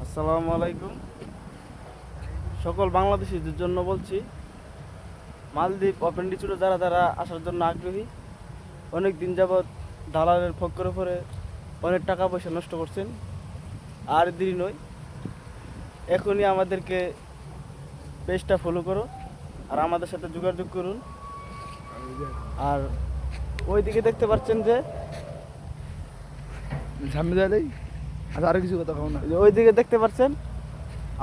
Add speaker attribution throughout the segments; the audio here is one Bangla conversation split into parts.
Speaker 1: আসসালামু আলাইকুম। সকল বাংলাদেশিদের জন্য বলছি, মালদ্বীপ অপেন্ডিচুরে যারা যারা আসার জন্য আগ্রহী, অনেক দিন যাবৎ দালালের ফক্করে পড়ে অনেক টাকা পয়সা নষ্ট করছেন। আর দেরি নয়, এখনই আমাদেরকে পেজটা ফলো করো আর আমাদের সাথে যোগাযোগ করুন। আর ওইদিকে দেখতে পাচ্ছেন যে
Speaker 2: সামনে যাই আরো কিছু কথা কও না।
Speaker 1: ওইদিকে দেখতে পাচ্ছেন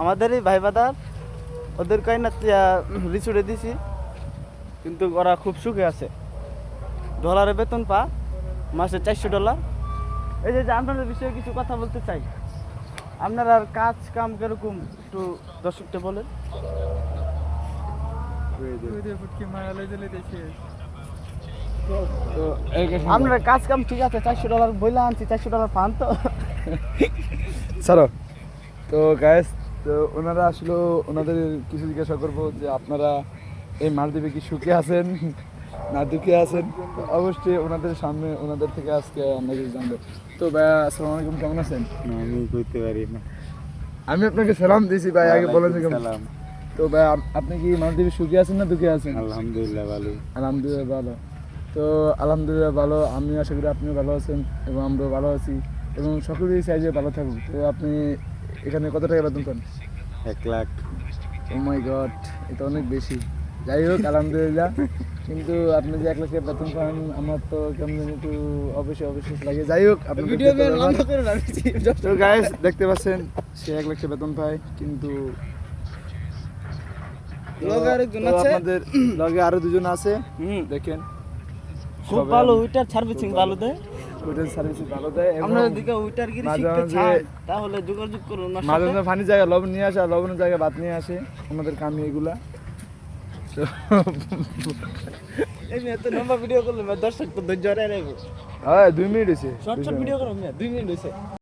Speaker 1: আমাদেরই ভাই বাদার, ওদের কাইনা রিসুটে দিছি, কিন্তু ওরা খুব সুখে আছে। ডলারে বেতন পা মাসে $400। এই যে আপনাদের বিষয়ে কিছু কথা বলতে চাই। আপনার আর কাজ কাম কিরকম একটু দর্শককে বলেন।
Speaker 2: তো
Speaker 1: আপনার কাজ কাম ঠিক আছে, $400 বইলা আনছি, $400 পান তো?
Speaker 2: ছাড়ো। তো গাইস, তো ওনারা আসলে ওনাদের কিছু জিজ্ঞাসা করবো যে আপনারা এই মালদ্বীপে কি সুখে আছেন না দুঃখে আছেন। তো অবশ্যই ওনাদের সামনে ওনাদের থেকে আজকে আমরা কিছু জানবো। তো ভাইয়া আসসালামু আলাইকুম, কেমন আছেন?
Speaker 3: আমি কইতে পারি না।
Speaker 2: আমি আপনাকে সালাম দিয়েছি ভাই, আগে বলেন যে কেমন।
Speaker 3: সালাম।
Speaker 2: তো ভাই আপনি কি মালদ্বীপে সুখে আছেন না দুঃখে আছেন?
Speaker 3: আলহামদুলিল্লাহ ভালো।
Speaker 2: আলহামদুলিল্লাহ ভালো। তো আলহামদুলিল্লাহ ভালো, আমি আশা করি আপনিও ভালো আছেন এবং আমরাও ভালো আছি এবং সকলেই চাই যে ভালো থাকুক। তো আপনি এখানে কত টাকা বেতন পান?
Speaker 3: 1 লাখ।
Speaker 2: ও মাই গড, এটা অনেক বেশি। যাই হোক আলহামদুলিল্লাহ। কিন্তু আপনি যে 1 লাখ টাকা বেতন পান, আমার তো কেমন জানি একটু অবশ্যই লাগে। যাই হোক, আপনি
Speaker 1: ভিডিও বন্ধ করে
Speaker 2: তো গাইস দেখতে পাচ্ছেন সে 1 লাখ টাকা বেতন পায়, কিন্তু
Speaker 1: লগে আরেকজন
Speaker 2: তো
Speaker 1: আছে।
Speaker 2: আপনাদের লগে আরো দুজন আছে, দেখেন
Speaker 1: খুব
Speaker 2: সবাই
Speaker 1: ভালো, উইটার সার্ভিসিং ভালো দেয়।
Speaker 2: ওইটার সার্ভিস ভালো দেয় এবং
Speaker 1: আপনাদের দিকে উইটার গিরি
Speaker 2: মাঝে
Speaker 1: শিখতে
Speaker 2: মাঝে-
Speaker 1: চান তাহলে যোগাযোগ করুন ওনার
Speaker 2: মাঝে
Speaker 1: সাথে।
Speaker 2: মাঝে ফানি জায়গায় লবণ নিয়ে আসে আর লবণের জায়গায় ভাত নিয়ে আসে, আমাদের কামি এগুলা। তো
Speaker 1: এই মেয়ে তো লম্বা ভিডিও করলে দর্শক তো ধৈর্য হারায় রাখবো।
Speaker 2: হ্যাঁ 2 মিনিট হয়েছে।
Speaker 1: শর্ট শর্ট ভিডিও করো মেয়ে, 2 মিনিট হয়েছে।